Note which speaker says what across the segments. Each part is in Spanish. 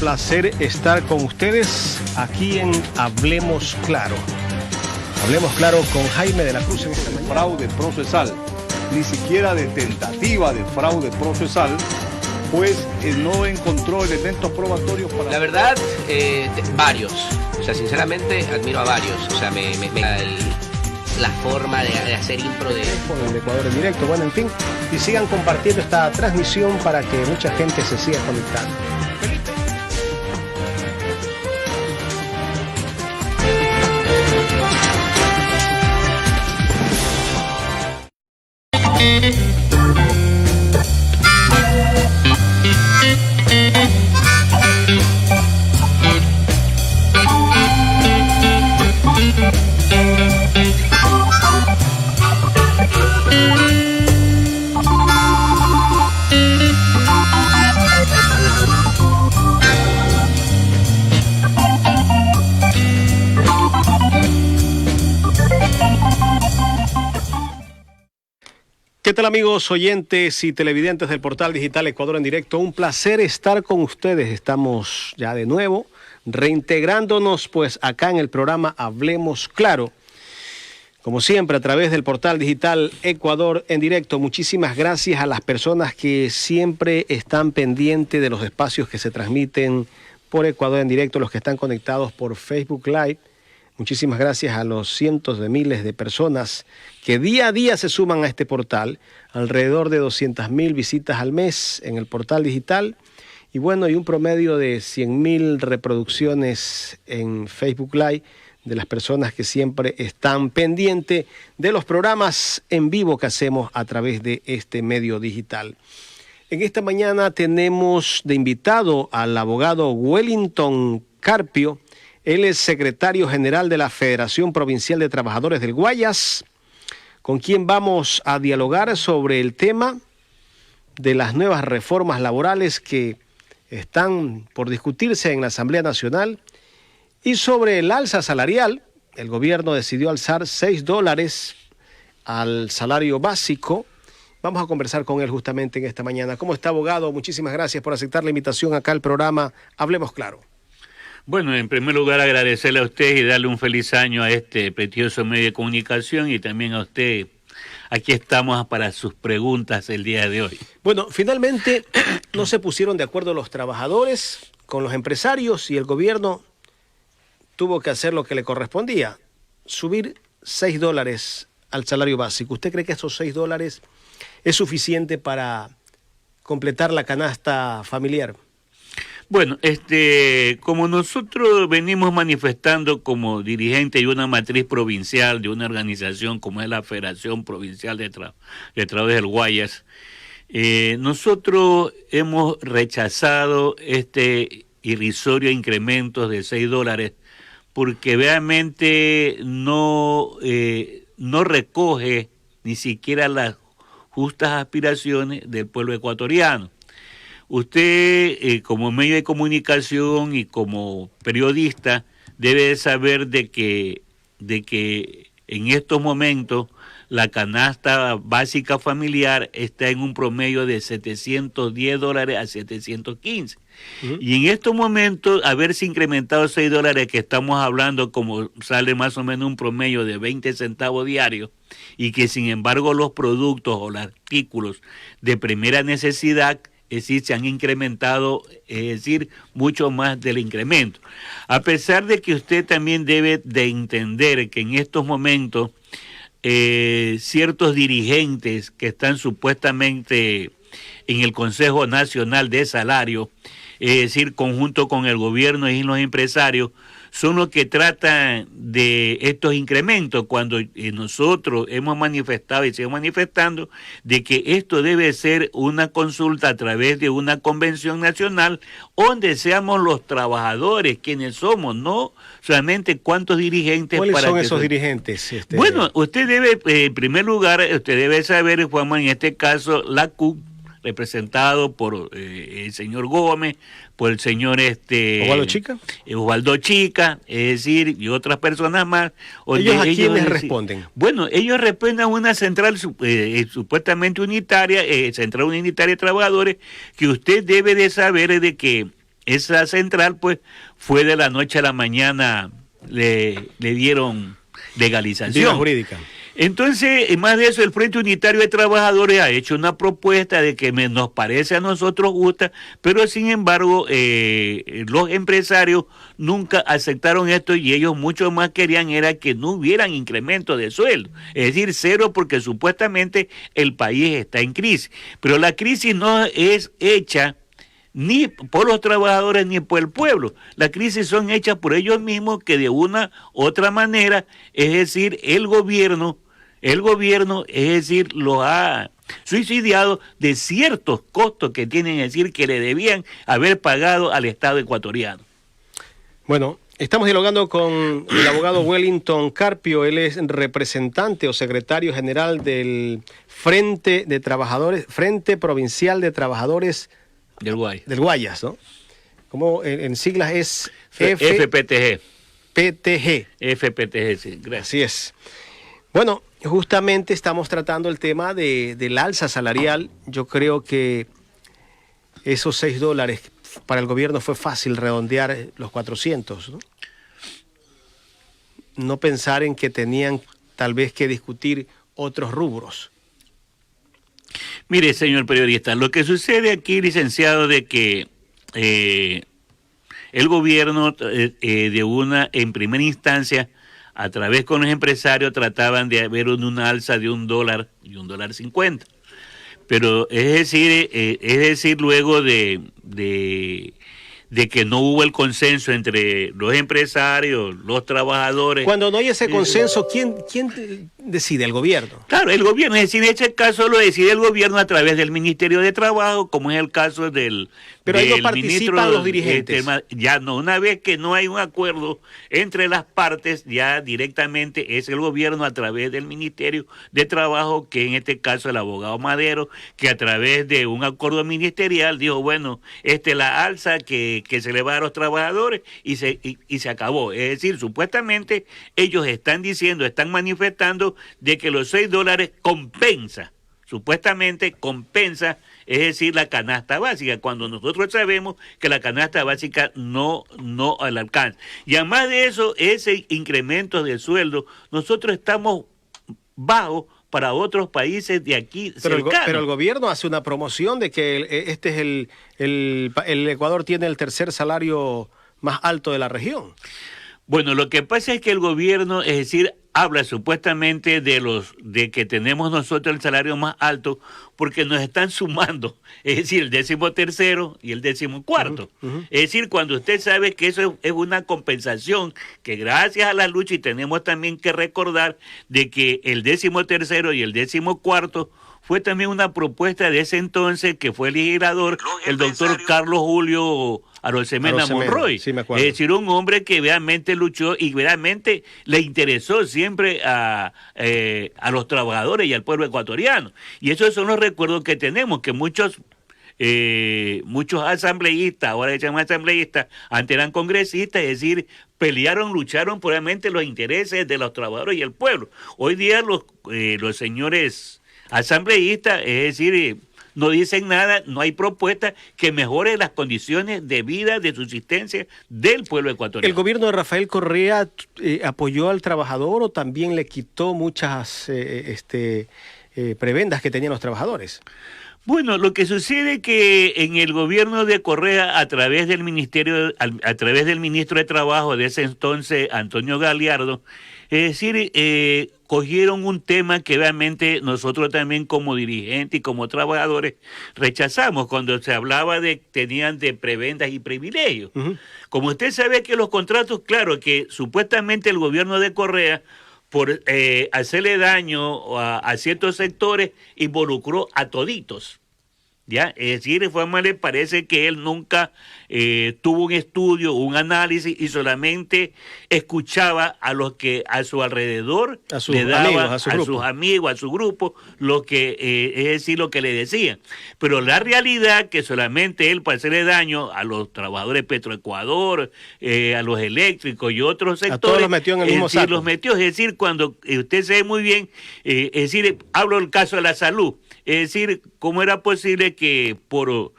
Speaker 1: placer estar con ustedes aquí en Hablemos Claro. Hablemos Claro con Jaime de la Cruz en esta mañana.
Speaker 2: Fraude procesal, ni siquiera de tentativa de fraude procesal, pues no encontró elementos probatorios para...
Speaker 3: La verdad, varios. O sea, sinceramente, admiro a varios. O sea, la forma de hacer impro de...
Speaker 1: Con el Ecuador en directo, bueno, en fin. Y sigan compartiendo esta transmisión para que mucha gente se siga conectando. ¿Qué tal, amigos oyentes y televidentes del portal digital Ecuador en directo? Un placer estar con ustedes. Estamos ya de nuevo reintegrándonos pues acá en el programa Hablemos Claro. Como siempre, a través del portal digital Ecuador en directo. Muchísimas gracias a las personas que siempre están pendientes de los espacios que se transmiten por Ecuador en directo, los que están conectados por Facebook Live. Muchísimas gracias a los cientos de miles de personas que día a día se suman a este portal. Alrededor de 200,000 visitas al mes en el portal digital. Y bueno, y un promedio de 100,000 reproducciones en Facebook Live de las personas que siempre están pendientes de los programas en vivo que hacemos a través de este medio digital. En esta mañana tenemos de invitado al abogado Wellington Carpio. Él es secretario general de la Federación Provincial de Trabajadores del Guayas, con quien vamos a dialogar sobre el tema de las nuevas reformas laborales que están por discutirse en la Asamblea Nacional y sobre el alza salarial. El gobierno decidió alzar $6 al salario básico. Vamos a conversar con él justamente en esta mañana. ¿Cómo está, abogado? Muchísimas gracias por aceptar la invitación acá al programa Hablemos Claro.
Speaker 4: Bueno, en primer lugar agradecerle a usted y darle un feliz año a este prestigioso medio de comunicación y también a usted. Aquí estamos para sus preguntas el día de hoy.
Speaker 1: Bueno, finalmente no se pusieron de acuerdo los trabajadores con los empresarios y el gobierno tuvo que hacer lo que le correspondía, subir $6 al salario básico. ¿Usted cree que esos $6 es suficiente para completar la canasta familiar?
Speaker 4: Bueno, como nosotros venimos manifestando como dirigente de una matriz provincial, de una organización como es la Federación Provincial de Trabajadores del Guayas, nosotros hemos rechazado este irrisorio incremento de $6 porque realmente no recoge ni siquiera las justas aspiraciones del pueblo ecuatoriano. Usted, como medio de comunicación y como periodista, debe saber de que en estos momentos la canasta básica familiar está en un promedio de $710 a $715. Y en estos momentos, haberse incrementado $6 que estamos hablando, como sale más o menos un promedio de 20 centavos diarios, y que sin embargo los productos o los artículos de primera necesidad, es decir, se han incrementado, es decir, mucho más del incremento. A pesar de que usted también debe de entender que en estos momentos ciertos dirigentes que están supuestamente en el Consejo Nacional de Salario, es decir, conjunto con el gobierno y los empresarios, son los que tratan de estos incrementos, cuando nosotros hemos manifestado y seguimos manifestando de que esto debe ser una consulta a través de una convención nacional donde seamos los trabajadores quienes somos, no solamente cuántos dirigentes.
Speaker 1: ¿Cuáles son esos dirigentes?
Speaker 4: Bueno, usted debe, en primer lugar, usted debe saber, Juanma, en este caso, la CUP, representado por el señor Gómez, por el señor
Speaker 1: Osvaldo Chica,
Speaker 4: es decir, y otras personas más.
Speaker 1: ¿Ellos a quiénes responden?
Speaker 4: Bueno, ellos responden a una central supuestamente unitaria, central unitaria de trabajadores, que usted debe de saber de que esa central, pues, fue de la noche a la mañana, le dieron legalización.
Speaker 1: Vía jurídica.
Speaker 4: Entonces, más de eso, el Frente Unitario de Trabajadores ha hecho una propuesta de que nos parece a nosotros justa, pero sin embargo, los empresarios nunca aceptaron esto y ellos mucho más querían era que no hubieran incremento de sueldo, es decir, cero, porque supuestamente el país está en crisis. Pero la crisis no es hecha ni por los trabajadores ni por el pueblo. Las crisis son hechas por ellos mismos, que de una u otra manera, es decir, el gobierno, es decir, los ha suicidiado de ciertos costos que tienen, es decir, que le debían haber pagado al Estado ecuatoriano.
Speaker 1: Bueno, estamos dialogando con el abogado Wellington Carpio. Él es representante o secretario general del Frente Provincial de Trabajadores
Speaker 4: Del
Speaker 1: Guayas, ¿no? Como en siglas es
Speaker 4: FPTG.
Speaker 1: PTG.
Speaker 4: FPTG, sí, gracias.
Speaker 1: Así es. Bueno, justamente estamos tratando el tema del alza salarial. Yo creo que esos $6 para el gobierno fue fácil redondear los 400, ¿no? No pensar en que tenían tal vez que discutir otros rubros.
Speaker 4: Mire, señor periodista, lo que sucede aquí, licenciado, de que el gobierno en primera instancia, a través con los empresarios, trataban de haber una alza de $1 y $1.50. Pero es decir, luego de que no hubo el consenso entre los empresarios, los trabajadores.
Speaker 1: Cuando no hay ese consenso, ¿quién decide? ¿El gobierno?
Speaker 4: Claro, el gobierno, es decir, en este caso lo decide el gobierno a través del Ministerio de Trabajo, como es el caso del...
Speaker 1: Pero ahí no participan los dirigentes.
Speaker 4: Ya no, una vez que no hay un acuerdo entre las partes, ya directamente es el gobierno a través del Ministerio de Trabajo, que en este caso el abogado Madero, que a través de un acuerdo ministerial dijo, bueno, la alza que se le va a los trabajadores y se acabó. Es decir, supuestamente ellos están manifestando de que los $6 supuestamente compensa, es decir, la canasta básica, cuando nosotros sabemos que la canasta básica no al alcance. Y además de eso, ese incremento de sueldo, nosotros estamos bajos para otros países de aquí cercanos.
Speaker 1: Pero el gobierno hace una promoción de que el Ecuador tiene el tercer salario más alto de la región.
Speaker 4: Bueno, lo que pasa es que el gobierno, es decir, habla supuestamente de que tenemos nosotros el salario más alto porque nos están sumando, es decir, el 13º y el 14º. Es decir, cuando usted sabe que eso es una compensación, que gracias a la lucha, y tenemos también que recordar de que el 13º y el 14º fue también una propuesta de ese entonces que fue el legislador, el doctor Carlos Julio Arosemena Monroy.
Speaker 1: Sí, me acuerdo.
Speaker 4: Es decir, un hombre que realmente luchó y realmente le interesó siempre a los trabajadores y al pueblo ecuatoriano. Y esos son los recuerdos que tenemos, que muchos asambleístas, ahora se llaman asambleístas, antes eran congresistas, es decir, lucharon por realmente los intereses de los trabajadores y el pueblo. Hoy día los señores asambleístas, es decir, no dicen nada, no hay propuesta que mejore las condiciones de vida, de subsistencia del pueblo ecuatoriano.
Speaker 1: ¿El gobierno de Rafael Correa apoyó al trabajador o también le quitó muchas prebendas que tenían los trabajadores?
Speaker 4: Bueno, lo que sucede es que en el gobierno de Correa, a través del ministro de Trabajo de ese entonces, Antonio Galiardo, es decir, cogieron un tema que realmente nosotros también como dirigentes y como trabajadores rechazamos cuando se hablaba tenían de prebendas y privilegios. Como usted sabe que los contratos, claro, que supuestamente el gobierno de Correa, por hacerle daño a ciertos sectores, involucró a toditos. ¿Ya? Es decir, le parece que él nunca tuvo un estudio, un análisis y solamente escuchaba a los que a su alrededor le daban, a sus amigos, a su grupo, es decir, lo que le decían. Pero la realidad que solamente él, para hacerle daño a los trabajadores de Petroecuador, a los eléctricos y otros sectores,
Speaker 1: a todos los metió en el mismo saco.
Speaker 4: Los metió, es decir, cuando usted sabe muy bien, es decir, hablo del caso de la salud. Es decir, ¿cómo era posible que por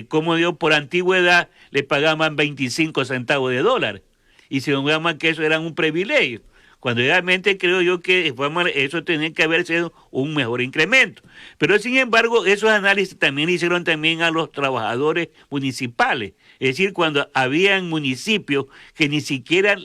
Speaker 4: como digo, por antigüedad le pagaban 25 centavos de dólar. Y se llama que eso era un privilegio. Cuando realmente creo yo que eso tenía que haber sido un mejor incremento. Pero sin embargo, esos análisis también hicieron también a los trabajadores municipales. Es decir, cuando habían municipios que ni siquiera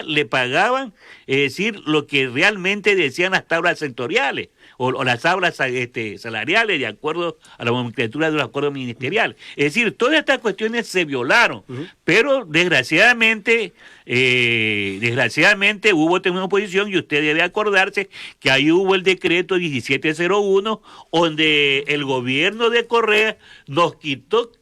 Speaker 4: le pagaban, es decir, lo que realmente decían las tablas sectoriales o las tablas salariales de acuerdo a la nomenclatura de los acuerdos ministeriales. Es decir, todas estas cuestiones se violaron, pero desgraciadamente hubo también una oposición y usted debe acordarse que ahí hubo el decreto 1701 donde el gobierno de Correa nos quitó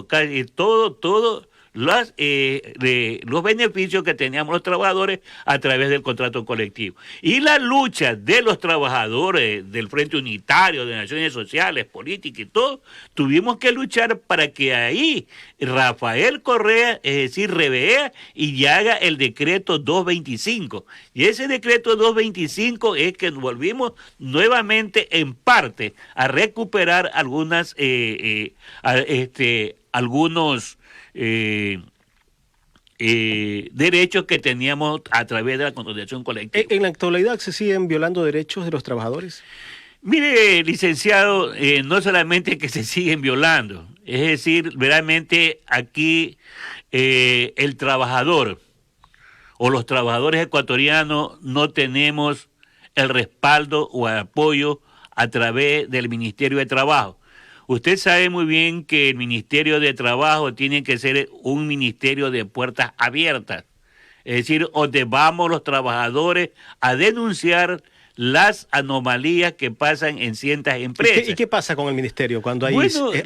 Speaker 4: casi todo los beneficios que teníamos los trabajadores a través del contrato colectivo. Y la lucha de los trabajadores del Frente Unitario, de Naciones Sociales, Políticas y todo, tuvimos que luchar para que ahí Rafael Correa, es decir, revea y haga el decreto 225. Y ese decreto 225 es que volvimos nuevamente en parte a recuperar algunos derechos que teníamos a través de la contratación colectiva.
Speaker 1: ¿En la actualidad se siguen violando derechos de los trabajadores?
Speaker 4: Mire, licenciado, no solamente que se siguen violando, es decir, realmente aquí el trabajador o los trabajadores ecuatorianos no tenemos el respaldo o el apoyo a través del Ministerio de Trabajo. Usted sabe muy bien que el Ministerio de Trabajo tiene que ser un ministerio de puertas abiertas, es decir, donde vamos los trabajadores a denunciar las anomalías que pasan en ciertas empresas.
Speaker 1: ¿Y qué pasa con el ministerio cuando hay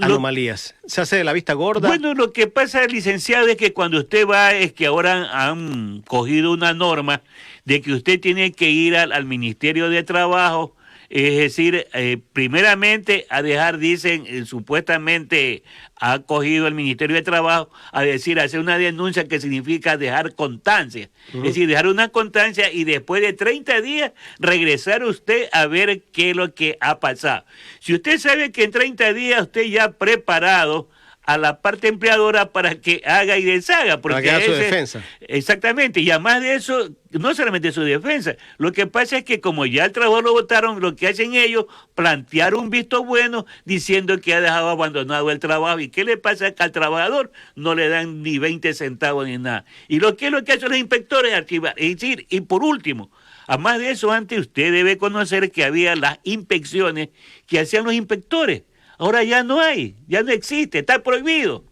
Speaker 1: anomalías? ¿Se hace de la vista gorda?
Speaker 4: Bueno, lo que pasa, licenciado, es que cuando usted va, es que ahora han cogido una norma de que usted tiene que ir al Ministerio de Trabajo. Es decir, primeramente a dejar, dicen, supuestamente ha cogido el Ministerio de Trabajo a decir, hacer una denuncia que significa dejar constancia. Es decir, dejar una constancia y después de 30 días regresar usted a ver qué es lo que ha pasado. Si usted sabe que en 30 días usted ya ha preparado a la parte empleadora para que haga y deshaga.
Speaker 1: Para que haga su defensa.
Speaker 4: Exactamente, y además de eso, no solamente su defensa, lo que pasa es que como ya el trabajo lo votaron, lo que hacen ellos, plantear un visto bueno diciendo que ha dejado abandonado el trabajo. ¿Y qué le pasa? Que al trabajador no le dan ni 20 centavos ni nada. Y lo que hacen los inspectores es archivar. Es decir, y por último, además de eso, antes usted debe conocer que había las inspecciones que hacían los inspectores. Ahora ya no hay, ya no existe, está prohibido.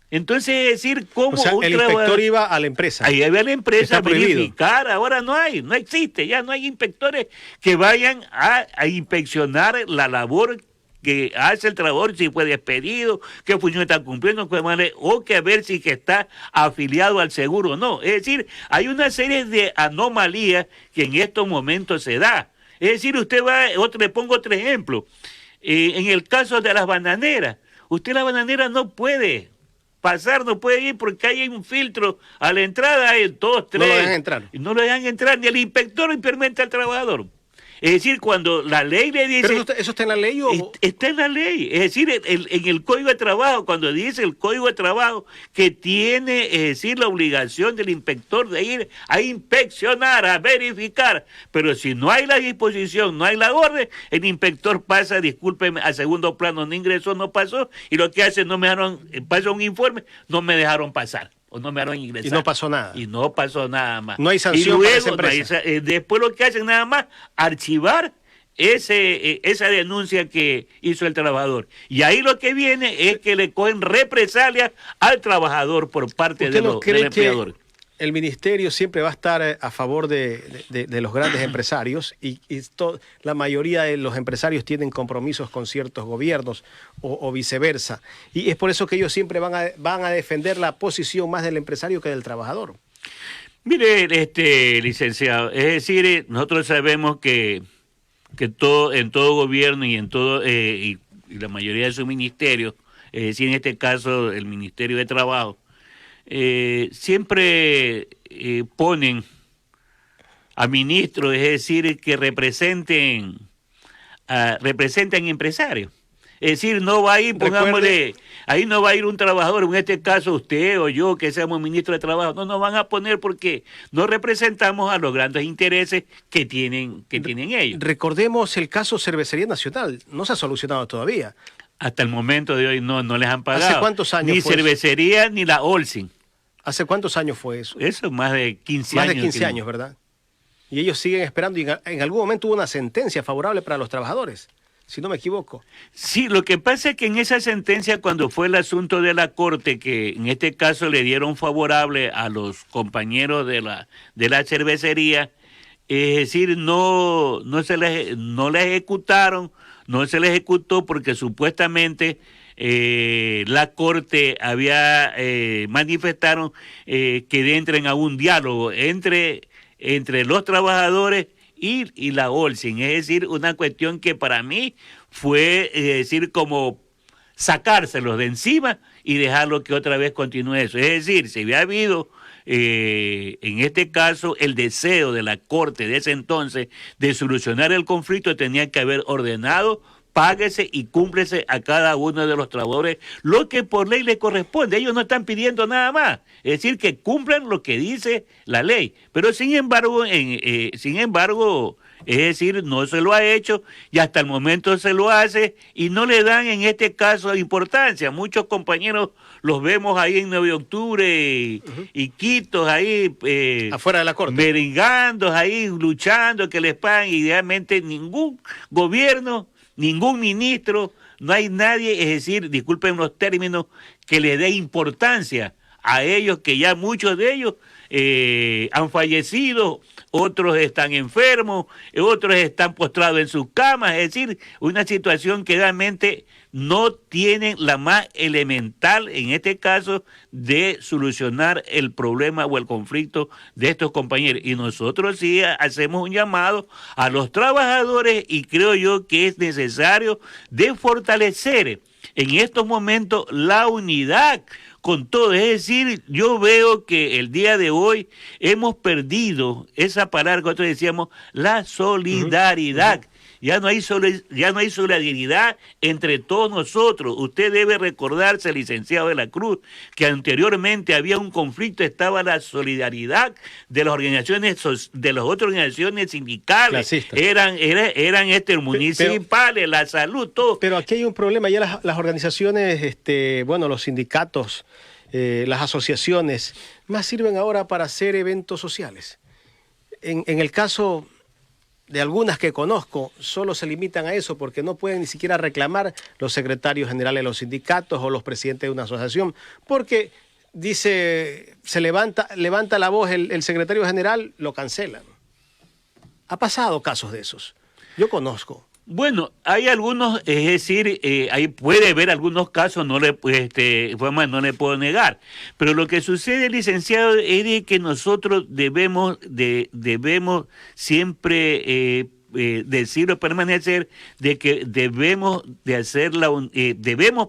Speaker 4: Entonces, es decir, ¿cómo
Speaker 1: el inspector iba a la empresa?
Speaker 4: Ahí iba a la empresa a
Speaker 1: verificar.
Speaker 4: Ahora no existe, ya no hay inspectores que vayan a inspeccionar la labor que hace el trabajador, si fue despedido, qué función está cumpliendo, o que a ver si que está afiliado al seguro o no. Es decir, hay una serie de anomalías que en estos momentos se da. Es decir, usted va, le pongo otro ejemplo. En el caso de las bananeras, usted la bananera no puede pasar, no puede ir porque hay un filtro a la entrada, hay 2, 3.
Speaker 1: No lo dejan entrar.
Speaker 4: No lo dejan entrar, ni el inspector implementa al trabajador. Es decir, cuando la ley le dice...
Speaker 1: ¿Pero eso está en la ley o...?
Speaker 4: Está en la ley. Es decir, en el Código de Trabajo, cuando dice el Código de Trabajo que tiene, es decir, la obligación del inspector de ir a inspeccionar, a verificar. Pero si no hay la disposición, no hay la orden, el inspector pasa, discúlpeme, a segundo plano, no ingresó, no pasó, y lo que hace, no me dejaron, pasa un informe, no me dejaron pasar. O no me dejaron ingresar.
Speaker 1: Y no pasó nada.
Speaker 4: Y no pasó nada más.
Speaker 1: No hay sanción
Speaker 4: y luego,
Speaker 1: para esa empresa.
Speaker 4: Después lo que hacen nada más, archivar esa denuncia que hizo el trabajador. Y ahí lo que viene es que le cogen represalias al trabajador por parte del empleador.
Speaker 1: El ministerio siempre va a estar a favor de los grandes empresarios y la mayoría de los empresarios tienen compromisos con ciertos gobiernos o viceversa. Y es por eso que ellos siempre van a defender la posición más del empresario que del trabajador.
Speaker 4: Mire, licenciado, es decir, nosotros sabemos que en todo gobierno y en todo y la mayoría de sus ministerios, es decir, en este caso el Ministerio de Trabajo, siempre ponen a ministros, es decir, que representen empresarios. Es decir, no va a ir, pongámosle, ahí no va a ir un trabajador, en este caso usted o yo, que seamos ministro de Trabajo, no nos van a poner porque no representamos a los grandes intereses que tienen ellos.
Speaker 1: Recordemos el caso Cervecería Nacional, no se ha solucionado todavía.
Speaker 4: Hasta el momento de hoy no les han pagado.
Speaker 1: ¿Hace cuántos años
Speaker 4: Ni
Speaker 1: fue
Speaker 4: Cervecería ni la Olsin.
Speaker 1: ¿Hace cuántos años fue eso?
Speaker 4: Eso es más de 15 años.
Speaker 1: Más de 15 años, ¿verdad? Y ellos siguen esperando y en algún momento hubo una sentencia favorable para los trabajadores, si no me equivoco.
Speaker 4: Sí, lo que pasa es que en esa sentencia, cuando fue el asunto de la Corte, que en este caso le dieron favorable a los compañeros de la cervecería, es decir, no la ejecutaron, no se le ejecutó porque supuestamente la Corte había manifestaron que entren a un diálogo entre los trabajadores y la Olsin, es decir, una cuestión que para mí fue, decir, como sacárselos de encima y dejarlo que otra vez continúe eso. Es decir, si había habido, en este caso, el deseo de la Corte de ese entonces de solucionar el conflicto, tenía que haber ordenado páguese y cúmplese a cada uno de los trabajadores lo que por ley le corresponde. Ellos no están pidiendo nada más, es decir, que cumplan lo que dice la ley. Pero sin embargo, es decir, no se lo ha hecho y hasta el momento se lo hace y no le dan en este caso importancia. Muchos compañeros los vemos ahí en 9 de octubre y quitos ahí
Speaker 1: afuera de la Corte,
Speaker 4: meringando ahí, luchando que les paguen. Idealmente ningún gobierno, ningún ministro, no hay nadie, es decir, disculpen los términos, que le dé importancia a ellos, que ya muchos de ellos han fallecido, otros están enfermos, otros están postrados en sus camas, es decir, una situación que realmente no tienen la más elemental, en este caso, de solucionar el problema o el conflicto de estos compañeros. Y nosotros sí hacemos un llamado a los trabajadores y creo yo que es necesario de fortalecer en estos momentos la unidad con todo. Es decir, yo veo que el día de hoy hemos perdido esa palabra que nosotros decíamos, la solidaridad. Ya no hay solidaridad entre todos nosotros. Usted debe recordarse, licenciado de la Cruz, que anteriormente había un conflicto, estaba la solidaridad de las organizaciones, de las otras organizaciones sindicales, eran municipales, la salud, todo.
Speaker 1: Pero aquí hay un problema, ya las organizaciones, los sindicatos, las asociaciones, más sirven ahora para hacer eventos sociales. En el caso de algunas que conozco, solo se limitan a eso porque no pueden ni siquiera reclamar los secretarios generales de los sindicatos o los presidentes de una asociación, porque dice, se levanta la voz el secretario general, lo cancelan. Ha pasado casos de esos. Yo conozco.
Speaker 4: Bueno, hay algunos, es decir, ahí puede haber algunos casos, no le puedo negar, pero lo que sucede, licenciado, es de que nosotros debemos siempre decirlo, permanecer, de que debemos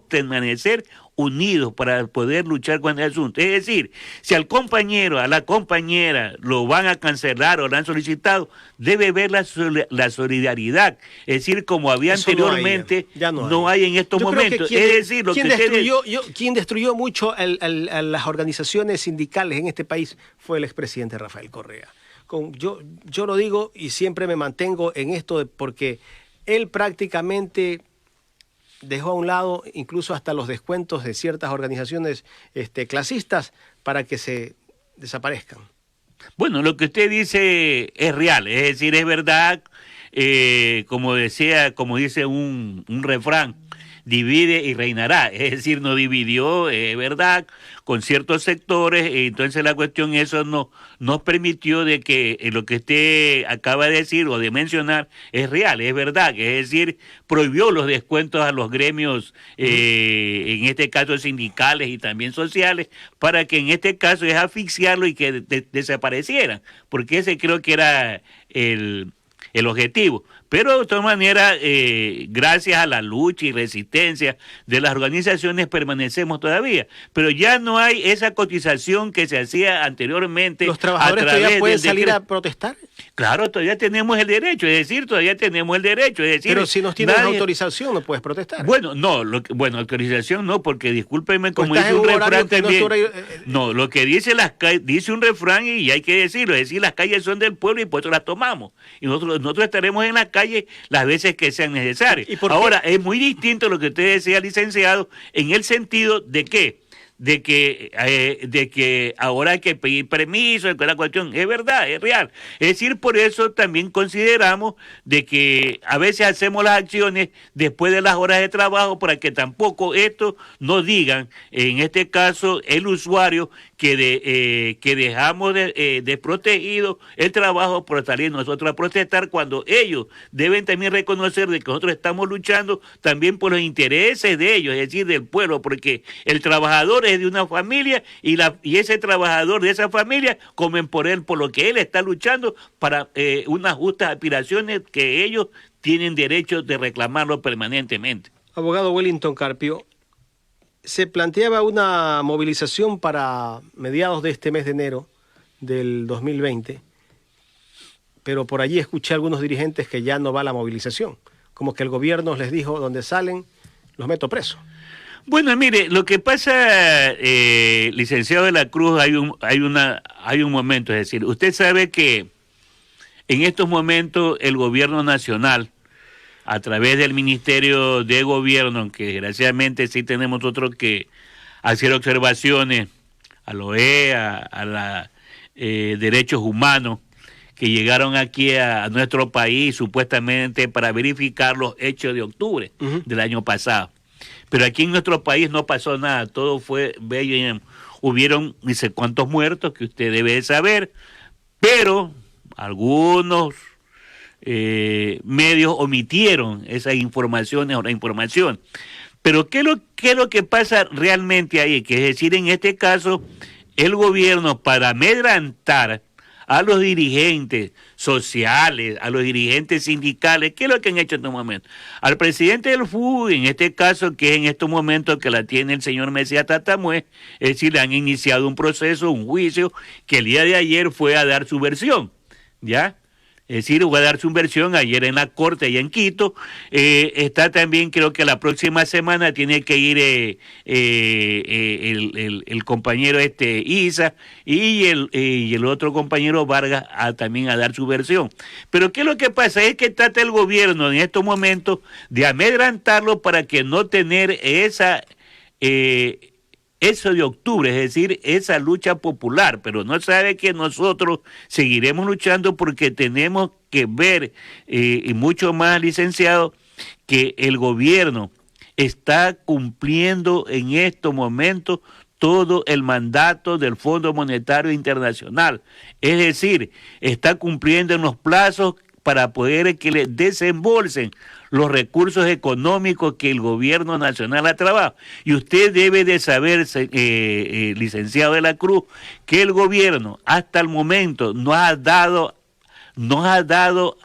Speaker 4: permanecer unidos para poder luchar con el asunto. Es decir, si al compañero, a la compañera lo van a cancelar o lo han solicitado, debe ver la solidaridad. Es decir, como había eso anteriormente, no hay en estos momentos.
Speaker 1: Quien destruyó mucho a las organizaciones sindicales en este país fue el expresidente Rafael Correa. Yo lo digo y siempre me mantengo en esto porque él prácticamente dejó a un lado incluso hasta los descuentos de ciertas organizaciones clasistas para que se desaparezcan.
Speaker 4: Bueno, lo que usted dice es real, es decir, es verdad, como dice un refrán, divide y reinará, es decir, no dividió, es verdad, con ciertos sectores, entonces la cuestión eso nos permitió de que lo que usted acaba de decir o de mencionar es real, es verdad, es decir, prohibió los descuentos a los gremios, en este caso sindicales y también sociales, para que en este caso es asfixiarlo y que desaparecieran, porque ese creo que era el objetivo. Pero de todas maneras, gracias a la lucha y resistencia de las organizaciones permanecemos todavía. Pero ya no hay esa cotización que se hacía anteriormente.
Speaker 1: ¿Los trabajadores todavía pueden salir a protestar?
Speaker 4: Claro, todavía tenemos el derecho, es decir, todavía tenemos el derecho. Es decir,
Speaker 1: pero si no tienes autorización no puedes protestar.
Speaker 4: Bueno, no, autorización no, porque discúlpeme, como dice un refrán también. No, lo que dice dice un refrán y hay que decirlo, es decir, las calles son del pueblo y por eso las tomamos. Y nosotros estaremos en las calles las veces que sean necesarias. Ahora, es muy distinto lo que usted decía, licenciado, en el sentido de que ahora hay que pedir permiso, que la cuestión es verdad, es real. Es decir, por eso también consideramos de que a veces hacemos las acciones después de las horas de trabajo para que tampoco esto no digan, en este caso, el usuario, que dejamos desprotegido el trabajo por salir nosotros a protestar, cuando ellos deben también reconocer de que nosotros estamos luchando también por los intereses de ellos, es decir, del pueblo, porque el trabajador es de una familia y ese trabajador de esa familia comen por él, por lo que él está luchando para unas justas aspiraciones que ellos tienen derecho de reclamarlo permanentemente.
Speaker 1: Abogado Wellington Carpio, se planteaba una movilización para mediados de este mes de enero del 2020, pero por allí escuché a algunos dirigentes que ya no va la movilización, como que el gobierno les dijo, donde salen, los meto presos.
Speaker 4: Bueno, mire, lo que pasa, licenciado de la Cruz, hay un momento, es decir, usted sabe que en estos momentos el gobierno nacional, a través del Ministerio de Gobierno, que desgraciadamente sí tenemos nosotros que hacer observaciones a la OEA, a la Derechos Humanos, que llegaron aquí a nuestro país supuestamente para verificar los hechos de octubre del año pasado. Pero aquí en nuestro país no pasó nada, todo fue bello y hubieron ni sé cuántos muertos que usted debe de saber, pero algunos medios omitieron esas informaciones o la información. Pero ¿qué es lo que pasa realmente ahí? Que es decir, en este caso, el gobierno, para amedrentar a los dirigentes sociales, a los dirigentes sindicales, ¿qué es lo que han hecho en estos momentos? Al presidente del FU, en este caso, que es en estos momentos que la tiene el señor Mesías Tatamue, es decir, le han iniciado un proceso, un juicio, que el día de ayer fue a dar su versión, ¿ya? Es decir, voy a dar su versión ayer en la corte, allá en Quito. Está también, creo que la próxima semana tiene que ir el compañero Isa y el otro compañero Vargas también a dar su versión. Pero ¿qué es lo que pasa? Es que trata el gobierno en estos momentos de amedrentarlo para que no tener eso de octubre, es decir, esa lucha popular, pero no sabe que nosotros seguiremos luchando porque tenemos que ver, y mucho más, licenciado, que el gobierno está cumpliendo en estos momentos todo el mandato del Fondo Monetario Internacional, es decir, está cumpliendo en los plazos para poder que le desembolsen los recursos económicos que el gobierno nacional ha trabajado. Y usted debe de saber, licenciado de la Cruz, que el gobierno hasta el momento nos ha dado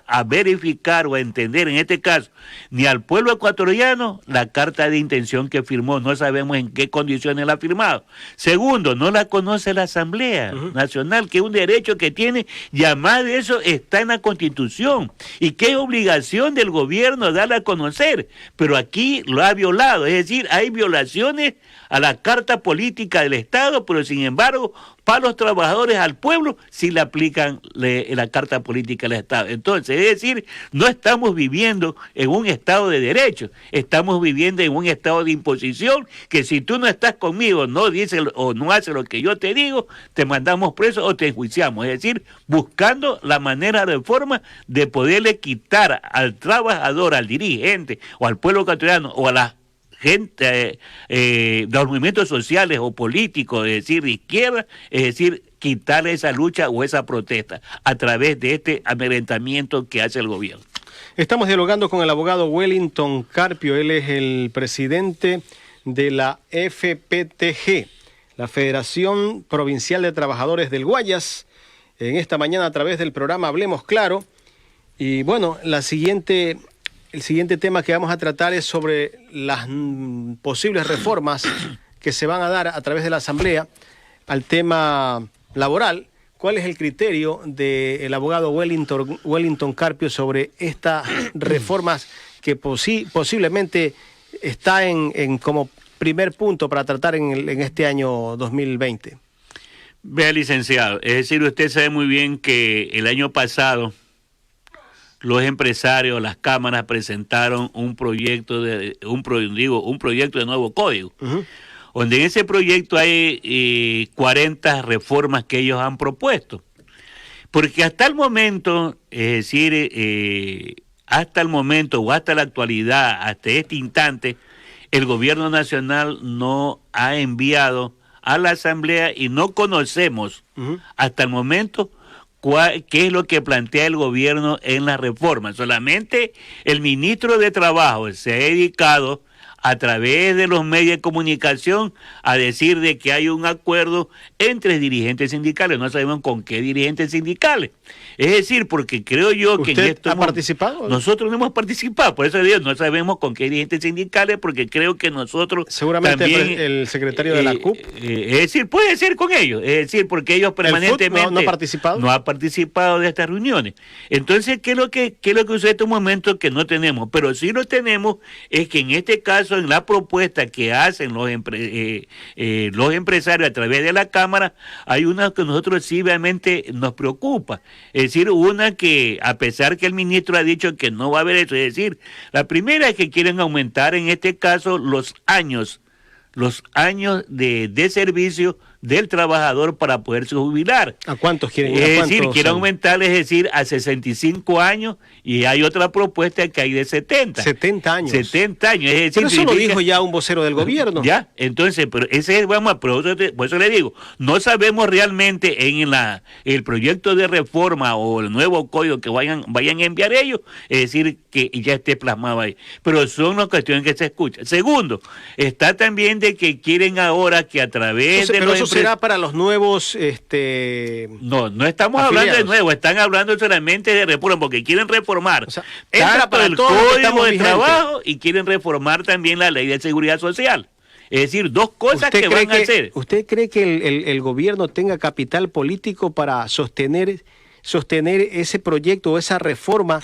Speaker 4: a verificar o a entender, en este caso, ni al pueblo ecuatoriano la carta de intención que firmó, no sabemos en qué condiciones la ha firmado. Segundo, no la conoce la Asamblea Nacional, que es un derecho que tiene, y además de eso está en la Constitución, y que es obligación del gobierno darla a conocer, pero aquí lo ha violado, es decir, hay violaciones a la Carta Política del Estado, pero sin embargo, para los trabajadores, al pueblo, sí le aplican la Carta Política del Estado. Entonces, es decir, no estamos viviendo en un Estado de derecho, estamos viviendo en un Estado de imposición, que si tú no estás conmigo, no dices o no haces lo que yo te digo, te mandamos preso o te enjuiciamos. Es decir, buscando la manera de forma de poderle quitar al trabajador, al dirigente, o al pueblo ecuatoriano, o a la gente de los movimientos sociales o políticos, es decir, de izquierda, es decir, quitarle esa lucha o esa protesta a través de este amedrentamiento que hace el gobierno.
Speaker 1: Estamos dialogando con el abogado Wellington Carpio, él es el presidente de la FPTG, la Federación Provincial de Trabajadores del Guayas, en esta mañana a través del programa Hablemos Claro. Y bueno, el siguiente tema que vamos a tratar es sobre las posibles reformas que se van a dar a través de la Asamblea al tema laboral. ¿Cuál es el criterio del abogado Wellington Carpio sobre estas reformas que posiblemente está en como primer punto para tratar en este año 2020?
Speaker 4: Vea, licenciado, es decir, usted sabe muy bien que el año pasado los empresarios, las cámaras presentaron un proyecto de nuevo código, donde en ese proyecto hay 40 reformas que ellos han propuesto. Porque hasta el momento, es decir, hasta el momento o hasta la actualidad, hasta este instante, el gobierno nacional no ha enviado a la Asamblea y no conocemos hasta el momento qué es lo que plantea el gobierno en la reforma. Solamente el ministro de Trabajo se ha dedicado a través de los medios de comunicación a decir de que hay un acuerdo entre dirigentes sindicales. No sabemos con qué dirigentes sindicales. Es decir, porque creo yo que...
Speaker 1: ¿Usted ha participado?
Speaker 4: Nosotros no hemos participado, por eso digo, no sabemos con qué dirigentes sindicales, porque creo que nosotros
Speaker 1: seguramente
Speaker 4: también,
Speaker 1: el secretario de la CUP.
Speaker 4: Es decir, puede ser con ellos, es decir, porque ellos permanentemente...
Speaker 1: ¿No ha participado?
Speaker 4: No ha participado de estas reuniones. Entonces, ¿qué es lo que sucede en estos momentos que no tenemos? Pero sí lo tenemos, es que en este caso, en la propuesta que hacen los empresarios a través de la Cámara, hay una que nosotros sí realmente nos preocupa. Es decir, una que, a pesar que el ministro ha dicho que no va a haber eso, es decir, la primera es que quieren aumentar en este caso los años de servicio del trabajador para poderse jubilar.
Speaker 1: ¿A cuántos quieren?
Speaker 4: Es decir, quieren aumentar, es decir, a 65 años, y hay otra propuesta que hay de 70.
Speaker 1: 70 años.
Speaker 4: 70 años. Es decir,
Speaker 1: pero eso lo dijo ya un vocero del gobierno.
Speaker 4: Ya, entonces, pero ese es, por eso le digo, no sabemos realmente en el proyecto de reforma o el nuevo código que vayan a enviar ellos, es decir, que ya esté plasmado ahí. Pero son las cuestiones que se escuchan. Segundo, está también de que quieren ahora que a través de los...
Speaker 1: ¿Será para los nuevos
Speaker 4: No estamos hablando de nuevo, están hablando solamente de reforma, porque quieren reformar tanto el Código de Trabajo y quieren reformar también la Ley de Seguridad Social. Es decir, dos cosas que van a hacer.
Speaker 1: ¿Usted cree que el gobierno tenga capital político para sostener ese proyecto o esa reforma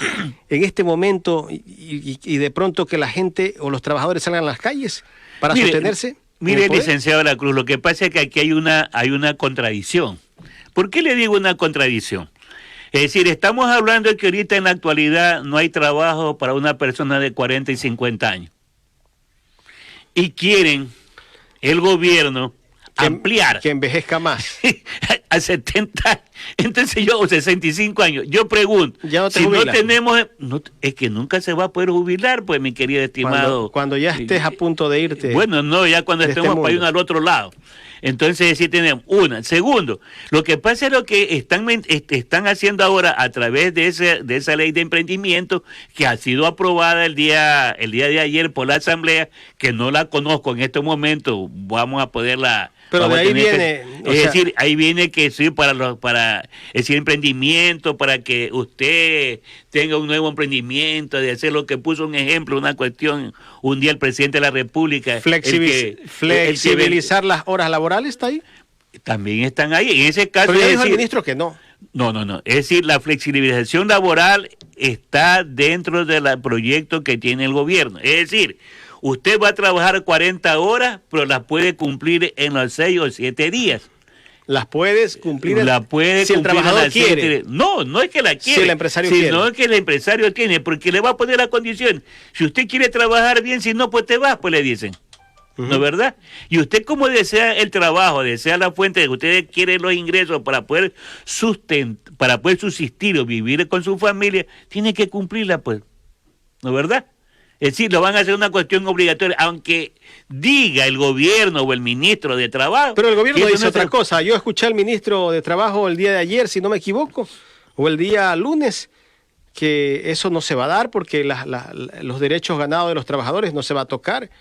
Speaker 1: en este momento y de pronto que la gente o los trabajadores salgan a las calles para sostenerse?
Speaker 4: Mire, licenciado de la Cruz, lo que pasa es que aquí hay una contradicción. ¿Por qué le digo una contradicción? Es decir, estamos hablando de que ahorita en la actualidad no hay trabajo para una persona de 40 y 50 años. Y quieren el gobierno ampliar.
Speaker 1: Que envejezca más.
Speaker 4: A 70 años. Entonces yo, 65 años. Yo pregunto,
Speaker 1: ya no te
Speaker 4: si
Speaker 1: jubilas.
Speaker 4: no tenemos... es que nunca se va a poder jubilar, pues, mi querido estimado.
Speaker 1: Cuando ya estés a punto de irte.
Speaker 4: Bueno, no, ya cuando estemos para ir al otro lado. Entonces sí tenemos una. Segundo, lo que pasa es lo que están haciendo ahora a través de esa ley de emprendimiento que ha sido aprobada el día de ayer por la Asamblea, que no la conozco en estos momentos, vamos a poderla...
Speaker 1: Pero de ahí viene...
Speaker 4: Es decir, ahí viene que sí, para decir emprendimiento, para que usted tenga un nuevo emprendimiento, de hacer lo que puso un ejemplo, una cuestión, un día el presidente de la República...
Speaker 1: Flexibilizar las horas laborales, ¿está ahí?
Speaker 4: También están ahí, en ese caso...
Speaker 1: Pero ya dijo el ministro que no.
Speaker 4: No. Es decir, la flexibilización laboral está dentro del proyecto que tiene el gobierno. Es decir, usted va a trabajar 40 horas, pero las puede cumplir en los 6 o 7 días.
Speaker 1: ¿Las puedes cumplir?
Speaker 4: Si
Speaker 1: el trabajador quiere.
Speaker 4: No es que la quiere.
Speaker 1: Si el empresario quiere.
Speaker 4: Sino que el empresario tiene, porque le va a poner la condición. Si usted quiere trabajar bien, si no, pues te vas, pues le dicen. ¿No es verdad? Y usted, como desea el trabajo, desea la fuente de que usted quiere los ingresos para poder subsistir o vivir con su familia, tiene que cumplirla, pues. ¿No es verdad? Es decir, lo van a hacer una cuestión obligatoria, aunque diga el gobierno o el ministro de Trabajo.
Speaker 1: Pero el gobierno dice otra cosa. Yo escuché al ministro de Trabajo el día de ayer, si no me equivoco, o el día lunes, que eso no se va a dar porque los derechos ganados de los trabajadores no se va a tocar.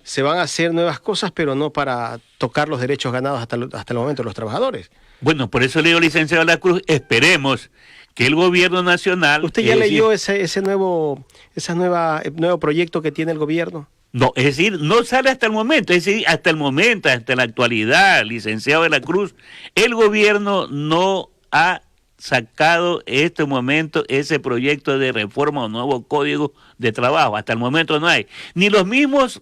Speaker 1: Se van a hacer nuevas cosas, pero no para tocar los derechos ganados hasta el momento de los trabajadores.
Speaker 4: Bueno, por eso le digo, licenciado La Cruz, esperemos que el gobierno nacional...
Speaker 1: ¿Usted ya leyó ese nuevo proyecto que tiene el gobierno?
Speaker 4: No, es decir, no sale hasta el momento, es decir, hasta el momento, hasta la actualidad, licenciado de la Cruz, el gobierno no ha sacado en este momento ese proyecto de reforma o nuevo código de trabajo. Hasta el momento no hay. Ni los mismos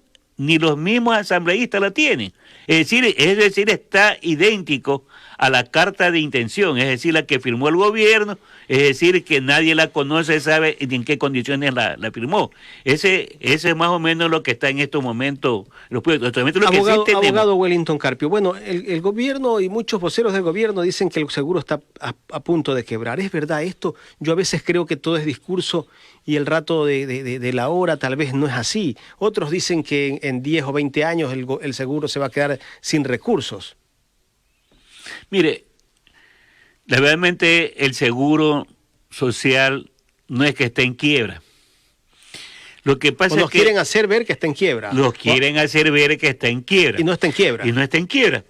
Speaker 4: asambleístas la tienen. Es decir, está idéntico a la carta de intención, es decir, la que firmó el gobierno, es decir, que nadie la conoce, sabe en qué condiciones la firmó. Ese es más o menos lo que está en estos momentos.
Speaker 1: Abogado Wellington Carpio, bueno, el gobierno y muchos voceros del gobierno dicen que el seguro está a punto de quebrar. ¿Es verdad esto? Yo a veces creo que todo es discurso y el rato de la hora tal vez no es así. Otros dicen que en 10 o 20 años el seguro se va a quedar sin recursos.
Speaker 4: Mire, realmente el seguro social no es que esté en quiebra. Lo que pasa es que
Speaker 1: quieren hacer ver que está en quiebra.
Speaker 4: Quieren hacer ver que está en quiebra.
Speaker 1: Y no está en quiebra.
Speaker 4: Y no está en quiebra.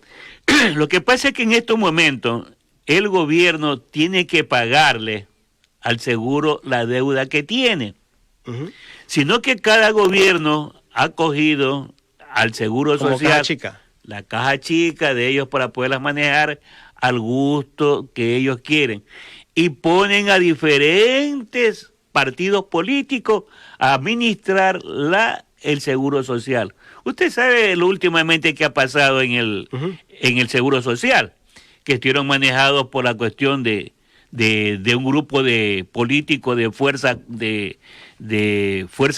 Speaker 4: Lo que pasa es que en estos momentos el gobierno tiene que pagarle al seguro la deuda que tiene. Uh-huh. Sino que cada gobierno ha cogido al seguro
Speaker 1: como
Speaker 4: social...
Speaker 1: caja chica.
Speaker 4: La caja chica de ellos para poderlas manejar al gusto que ellos quieren. Y ponen a diferentes partidos políticos a administrar el seguro social. Usted sabe lo últimamente que ha pasado en el seguro social, que estuvieron manejados por la cuestión de un grupo de políticos de Fuerza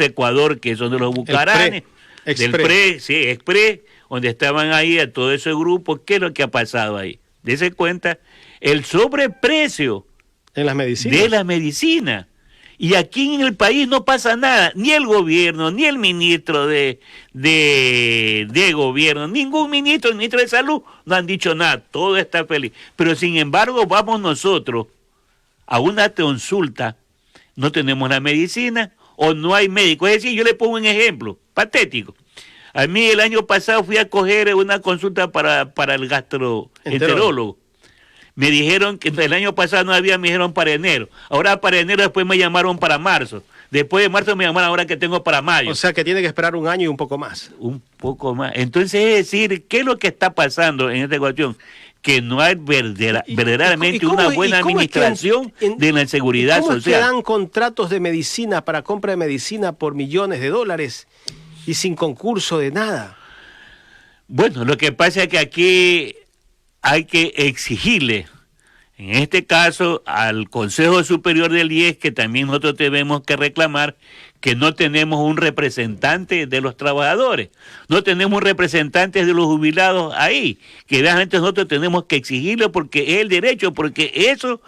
Speaker 4: Ecuador, que son de los Bucaranes, del PRE, sí, Expre, donde estaban ahí a todo ese grupo. ¿Qué es lo que ha pasado ahí? Dese cuenta, el sobreprecio
Speaker 1: en las medicinas.
Speaker 4: De la medicina. Y aquí en el país no pasa nada, ni el gobierno, ni el ministro de gobierno, ningún ministro, el ministro de salud, no han dicho nada, todo está feliz. Pero sin embargo, vamos nosotros a una consulta, no tenemos la medicina o no hay médico. Es decir, yo le pongo un ejemplo patético. A mí el año pasado fui a coger una consulta para el gastroenterólogo. Me dijeron que el año pasado no había, me dijeron para enero. Ahora para enero, después me llamaron para marzo. Después de marzo me llamaron ahora que tengo para mayo.
Speaker 1: O sea que tiene que esperar un año y un poco más.
Speaker 4: Un poco más. Entonces, es decir, ¿qué es lo que está pasando en esta cuestión? Que no hay verdaderamente una buena administración de la seguridad social.
Speaker 1: ¿Cómo es que dan contratos de medicina para compra de medicina por millones de dólares y sin concurso de nada?
Speaker 4: Bueno, lo que pasa es que aquí hay que exigirle, en este caso, al Consejo Superior del IES, que también nosotros tenemos que reclamar, que no tenemos un representante de los trabajadores, no tenemos un representante de los jubilados ahí, que realmente nosotros tenemos que exigirlo porque es el derecho, porque eso,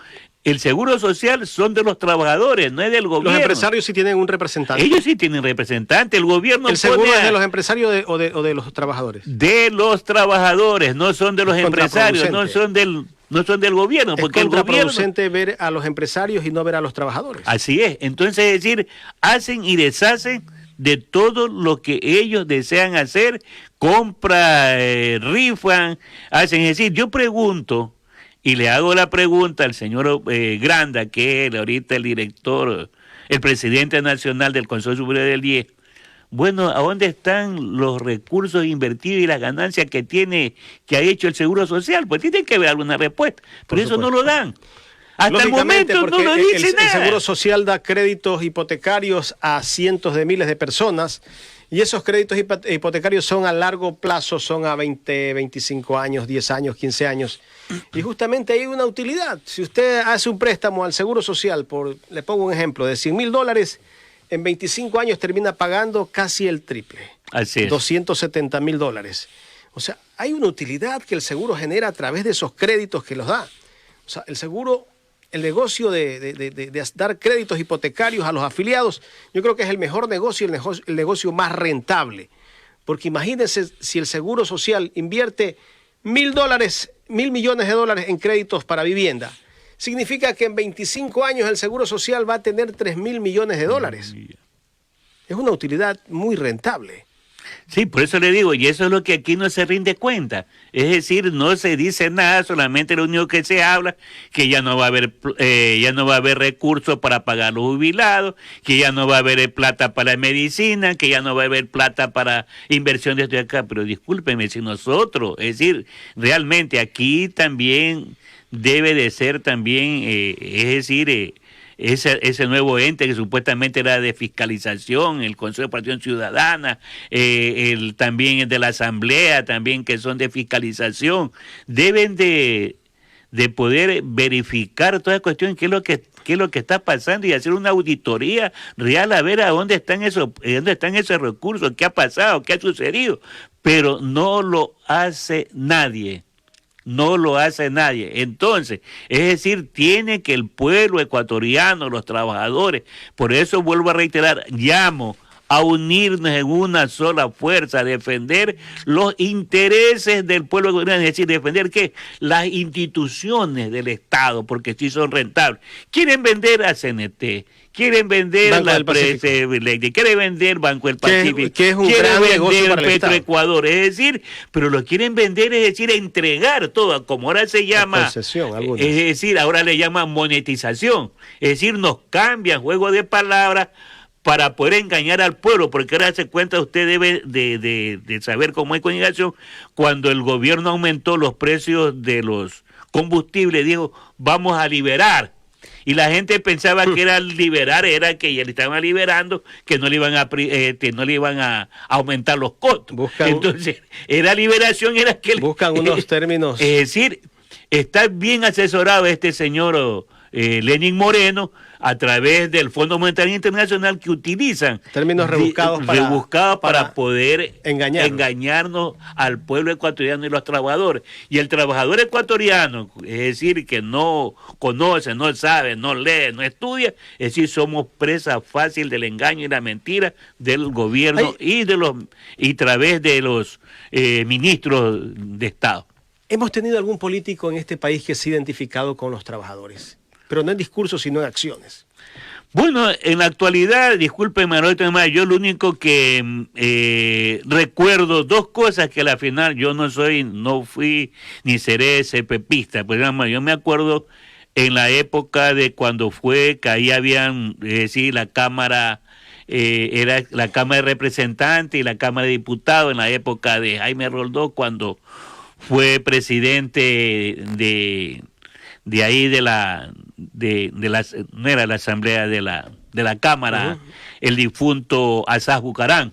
Speaker 4: el seguro social son de los trabajadores, no es del gobierno.
Speaker 1: Los empresarios sí tienen un representante.
Speaker 4: Ellos sí tienen representante, el gobierno...
Speaker 1: ¿El seguro es de los empresarios o de los trabajadores?
Speaker 4: De los trabajadores, no son de los empresarios, no son del gobierno. Porque
Speaker 1: es contraproducente ver a los empresarios y no ver a los trabajadores.
Speaker 4: Así es. Entonces, es decir, hacen y deshacen de todo lo que ellos desean hacer, rifan, hacen. Es decir, yo pregunto, y le hago la pregunta al señor Granda, que es ahorita el director, el presidente nacional del Consejo Superior del IES. Bueno, ¿a dónde están los recursos invertidos y las ganancias que ha hecho el Seguro Social? Pues tiene que haber alguna respuesta, pero eso no lo dan. Hasta el momento no lo dice nada.
Speaker 1: El Seguro Social da créditos hipotecarios a cientos de miles de personas y esos créditos hipotecarios son a largo plazo, son a 20, 25 años, 10 años, 15 años. Y justamente hay una utilidad. Si usted hace un préstamo al Seguro Social, le pongo un ejemplo, de $100,000, en 25 años termina pagando casi el triple.
Speaker 4: Así es.
Speaker 1: $270,000. O sea, hay una utilidad que el seguro genera a través de esos créditos que los da. O sea, el seguro, el negocio de dar créditos hipotecarios a los afiliados, yo creo que es el mejor negocio, el negocio más rentable. Porque imagínense si el Seguro Social invierte $1,000 millones de dólares en créditos para vivienda. Significa que en 25 años el Seguro Social va a tener $3,000 millones de dólares. Es una utilidad muy rentable.
Speaker 4: Sí, por eso le digo, y eso es lo que aquí no se rinde cuenta. Es decir, no se dice nada, solamente lo único que se habla, que ya no va a haber, ya no va a haber recursos para pagar los jubilados, que ya no va a haber plata para medicina, que ya no va a haber plata para inversiones de acá. Pero discúlpeme, si nosotros, es decir, realmente aquí también debe de ser también, es decir, ese nuevo ente que supuestamente era de fiscalización, el Consejo de Participación Ciudadana, también el de la Asamblea, también que son de fiscalización, deben de poder verificar toda cuestión, qué es lo que está pasando y hacer una auditoría real a ver a dónde están esos recursos, qué ha pasado, qué ha sucedido, pero no lo hace nadie. No lo hace nadie. Entonces, es decir, tiene que el pueblo ecuatoriano, los trabajadores, por eso vuelvo a reiterar, llamo a unirnos en una sola fuerza, a defender los intereses del pueblo ecuatoriano, es decir, defender ¿qué? Las instituciones del Estado, porque sí son rentables. Quieren vender a CNT, quieren vender
Speaker 1: Banco
Speaker 4: la
Speaker 1: del Pacífico,
Speaker 4: quieren vender Banco del Pacífico,
Speaker 1: que es un
Speaker 4: quieren
Speaker 1: gran negocio
Speaker 4: vender
Speaker 1: para el Estado.
Speaker 4: Petroecuador, es decir, pero lo quieren vender, es decir, entregar todo, como ahora se llama,
Speaker 1: concesión, algunas.
Speaker 4: es decir, ahora le llaman monetización, es decir, nos cambian juego de palabras para poder engañar al pueblo, porque ahora se cuenta, usted debe de saber cómo hay comunicación, cuando el gobierno aumentó los precios de los combustibles, dijo, vamos a liberar. Y la gente pensaba que era liberar, era que ya le estaban liberando, que no le iban a aumentar los costos. Entonces, era liberación, era que...
Speaker 1: Buscan unos términos...
Speaker 4: Es decir, está bien asesorado este señor Lenín Moreno, a través del Fondo Monetario Internacional, que utilizan
Speaker 1: términos rebuscados
Speaker 4: para poder
Speaker 1: engañarnos
Speaker 4: al pueblo ecuatoriano y los trabajadores. Y el trabajador ecuatoriano, es decir, que no conoce, no sabe, no lee, no estudia, es decir, somos presa fácil del engaño y la mentira del gobierno y a través de los ministros de Estado.
Speaker 1: ¿Hemos tenido algún político en este país que se ha identificado con los trabajadores? Pero no en discursos, sino en acciones.
Speaker 4: Bueno, en la actualidad, discúlpeme, yo lo único que recuerdo, dos cosas que a la final yo no fui ni seré CPPista, pues yo me acuerdo en la época de cuando fue que ahí habían, es decir, la Cámara, era la Cámara de Representantes y la Cámara de Diputados en la época de Jaime Roldós, cuando fue presidente de ahí no era la asamblea de la Cámara, el difunto Asaz Bucarán.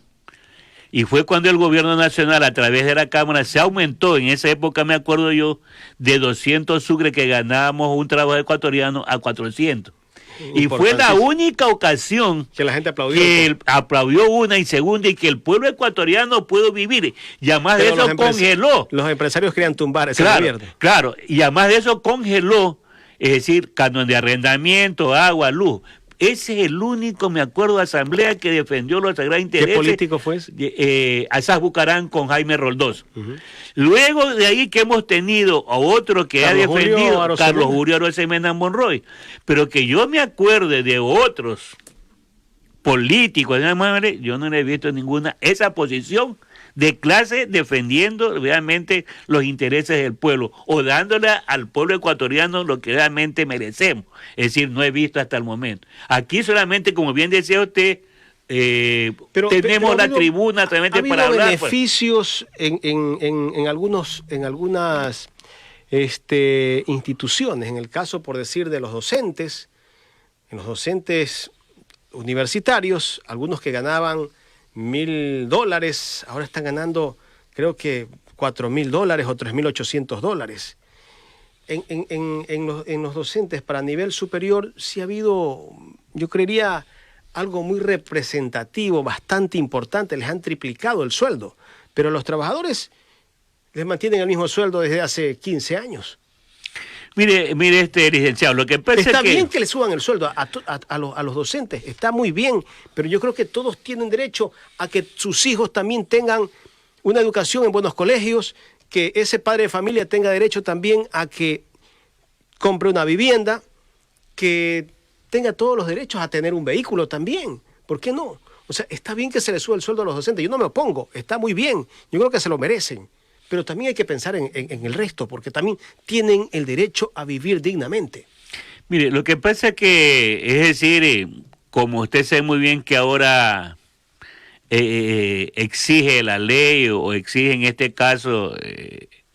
Speaker 4: Y fue cuando el gobierno nacional, a través de la Cámara, se aumentó, en esa época me acuerdo yo, de 200 sucres que ganábamos un trabajo ecuatoriano a 400. Y fue la única ocasión
Speaker 1: que la gente aplaudió.
Speaker 4: Que aplaudió una y segunda, y que el pueblo ecuatoriano pudo vivir. Y además de eso congeló.
Speaker 1: Los empresarios querían tumbar ese gobierno.
Speaker 4: Claro, y además de eso congeló, es decir, canon de arrendamiento, agua, luz. Ese es el único, me acuerdo, asamblea que defendió los sagrados intereses.
Speaker 1: ¿Qué político fue ese?
Speaker 4: Asaz Bucarán con Jaime Roldós. Luego de ahí que hemos tenido a otro que
Speaker 1: Carlos
Speaker 4: ha defendido, Carlos Julio Arosemena Monroy. Pero que yo me acuerde de otros políticos, yo no le he visto ninguna esa posición de clase defendiendo realmente los intereses del pueblo o dándole al pueblo ecuatoriano lo que realmente merecemos. Es decir, no he visto hasta el momento. Aquí solamente, como bien decía usted, tenemos la tribuna solamente para hablar.
Speaker 1: Beneficios en algunas instituciones, en el caso, por decir, de los docentes, en los docentes universitarios, algunos que ganaban $1,000, ahora están ganando, creo que $4,000 o $3,800. En los docentes para nivel superior sí ha habido, yo creería, algo muy representativo, bastante importante, les han triplicado el sueldo, pero a los trabajadores les mantienen el mismo sueldo desde hace 15 años.
Speaker 4: Mire, licenciado, lo que pasa
Speaker 1: está
Speaker 4: es que...
Speaker 1: bien que le suban el sueldo a los docentes, está muy bien, pero yo creo que todos tienen derecho a que sus hijos también tengan una educación en buenos colegios, que ese padre de familia tenga derecho también a que compre una vivienda, que tenga todos los derechos a tener un vehículo también. ¿Por qué no? O sea, está bien que se le suba el sueldo a los docentes, yo no me opongo, está muy bien, yo creo que se lo merecen, pero también hay que pensar en el resto, porque también tienen el derecho a vivir dignamente.
Speaker 4: Mire, lo que pasa que, es decir, como usted sabe muy bien que ahora exige la ley o exige en este caso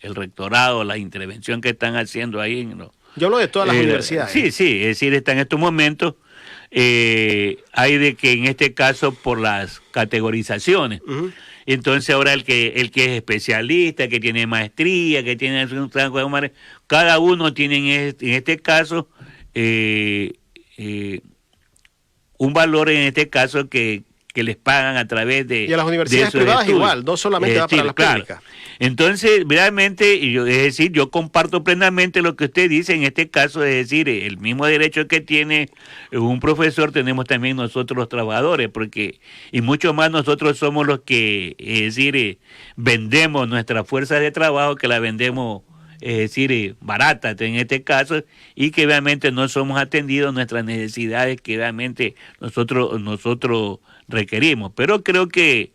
Speaker 4: el rectorado, la intervención que están haciendo ahí.
Speaker 1: Yo hablo de todas las universidades.
Speaker 4: Sí, es decir, está en estos momentos, hay de que en este caso por las categorizaciones. Uh-huh. Entonces ahora el que es especialista, que tiene maestría, que tiene cada uno tiene en este caso un valor en este caso que les pagan a través de...
Speaker 1: Y a las universidades privadas estudios. Igual, no solamente va para las públicas.
Speaker 4: Entonces, realmente, es decir, yo comparto plenamente lo que usted dice en este caso, es decir, el mismo derecho que tiene un profesor tenemos también nosotros los trabajadores, porque, y mucho más nosotros somos los que, es decir, vendemos nuestra fuerza de trabajo, que la vendemos, es decir, barata en este caso, y que realmente no somos atendidos nuestras necesidades que realmente nosotros requerimos. Pero creo que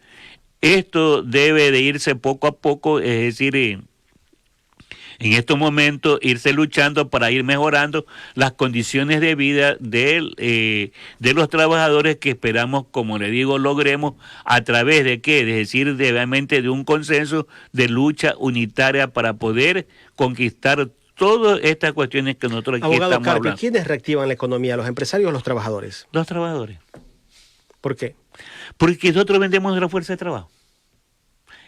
Speaker 4: esto debe de irse poco a poco, es decir, en estos momentos irse luchando para ir mejorando las condiciones de vida de los trabajadores que esperamos, como le digo, logremos a través de qué, es decir, realmente de un consenso de lucha unitaria para poder conquistar todas estas cuestiones que nosotros aquí
Speaker 1: Abogado
Speaker 4: estamos
Speaker 1: Carpio,
Speaker 4: hablando.
Speaker 1: ¿quiénes reactivan la economía, los empresarios o los trabajadores?
Speaker 4: Los trabajadores.
Speaker 1: ¿Por qué?
Speaker 4: Porque nosotros vendemos nuestra fuerza de trabajo.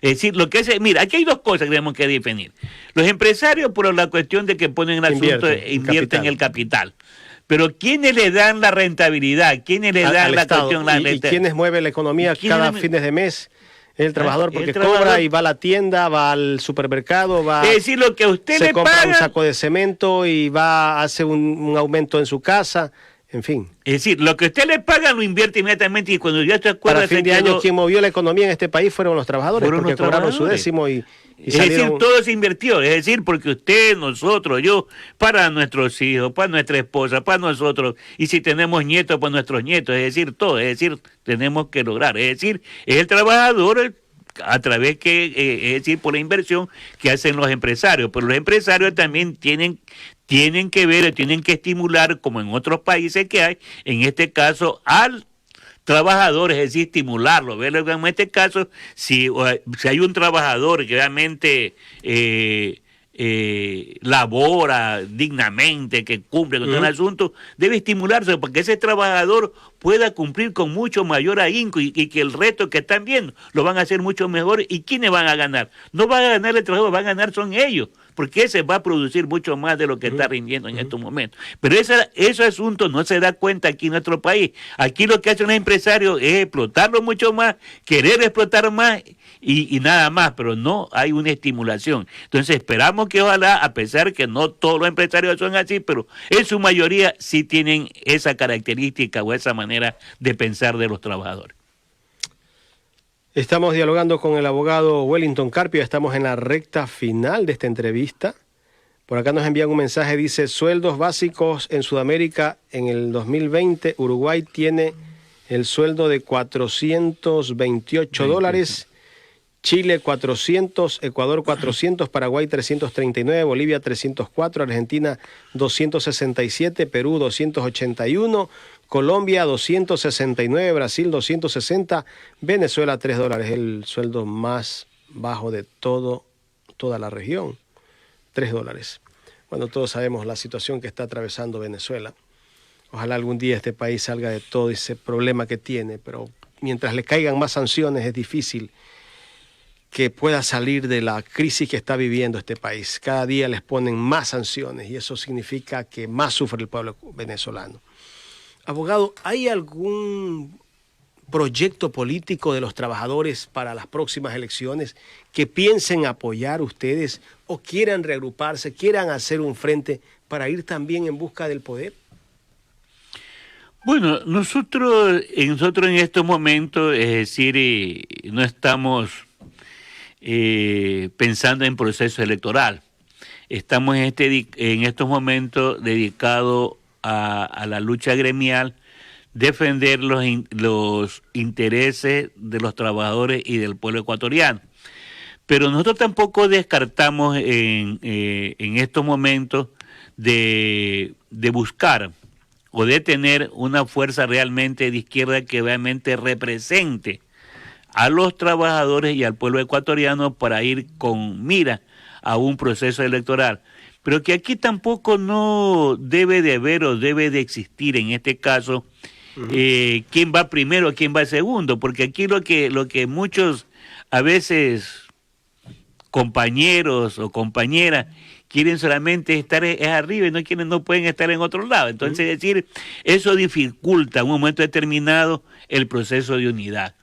Speaker 4: Es decir, lo que es, mira, aquí hay dos cosas que tenemos que definir. Los empresarios por la cuestión de que ponen el asunto, invierten el capital. Pero ¿quiénes le dan la rentabilidad? ¿Quiénes le dan la cuestión?
Speaker 1: ¿Y quiénes mueven la economía cada fines de mes? El trabajador, porque cobra y va a la tienda, va al supermercado, va,
Speaker 4: es decir, lo que usted
Speaker 1: se
Speaker 4: le
Speaker 1: compra
Speaker 4: paga,
Speaker 1: un saco de cemento y va, hace un aumento en su casa, en fin.
Speaker 4: Es decir, lo que usted le paga lo invierte inmediatamente y cuando ya te acuerdas...
Speaker 1: Para fin de año, quien movió la economía en este país fueron los trabajadores, porque cobraron su décimo y
Speaker 4: es decir, todo se invirtió, es decir, porque usted, nosotros, yo, para nuestros hijos, para nuestra esposa, para nosotros, y si tenemos nietos, para nuestros nietos, es decir, todo, es decir, tenemos que lograr, es decir, es el trabajador a través que, es decir, por la inversión que hacen los empresarios, pero los empresarios también tienen que ver, tienen que estimular, como en otros países que hay, en este caso, al trabajadores, es decir, estimularlo, verlo en este caso, si hay un trabajador que realmente labora dignamente, que cumple con todo el asunto, debe estimularse para que ese trabajador pueda cumplir con mucho mayor ahínco y que el resto que están viendo lo van a hacer mucho mejor. ¿Y quiénes van a ganar? No van a ganar el trabajador, van a ganar son ellos, porque ese va a producir mucho más de lo que está rindiendo en estos momentos. Pero ese asunto no se da cuenta aquí en nuestro país. Aquí lo que hacen los empresarios es explotarlo mucho más, querer explotar más y nada más, pero no hay una estimulación. Entonces esperamos que ojalá, a pesar que no todos los empresarios son así, pero en su mayoría sí tienen esa característica o esa manera de pensar de los trabajadores.
Speaker 1: Estamos dialogando con el abogado Wellington Carpio, estamos en la recta final de esta entrevista. Por acá nos envían un mensaje, dice, sueldos básicos en Sudamérica en el 2020, Uruguay tiene el sueldo de $428, Chile 400, Ecuador 400, Paraguay 339, Bolivia 304, Argentina 267, Perú 281, Colombia 269, Brasil 260, Venezuela $3, el sueldo más bajo de toda la región, $3. Bueno, todos sabemos la situación que está atravesando Venezuela. Ojalá algún día este país salga de todo ese problema que tiene, pero mientras le caigan más sanciones es difícil que pueda salir de la crisis que está viviendo este país. Cada día les ponen más sanciones y eso significa que más sufre el pueblo venezolano. Abogado, ¿hay algún proyecto político de los trabajadores para las próximas elecciones que piensen apoyar ustedes o quieran reagruparse, quieran hacer un frente para ir también en busca del poder?
Speaker 4: Bueno, nosotros en estos momentos, es decir, no estamos pensando en proceso electoral. Estamos en estos momentos dedicados a la lucha gremial, defender los intereses de los trabajadores y del pueblo ecuatoriano. Pero nosotros tampoco descartamos en estos momentos de buscar o de tener una fuerza realmente de izquierda que realmente represente a los trabajadores y al pueblo ecuatoriano para ir con mira a un proceso electoral. Pero que aquí tampoco no debe de haber o debe de existir en este caso quién va primero, quién va segundo, porque aquí lo que muchos a veces compañeros o compañeras quieren solamente estar es arriba y no pueden estar en otro lado. Entonces, es decir, eso dificulta en un momento determinado el proceso de unidad.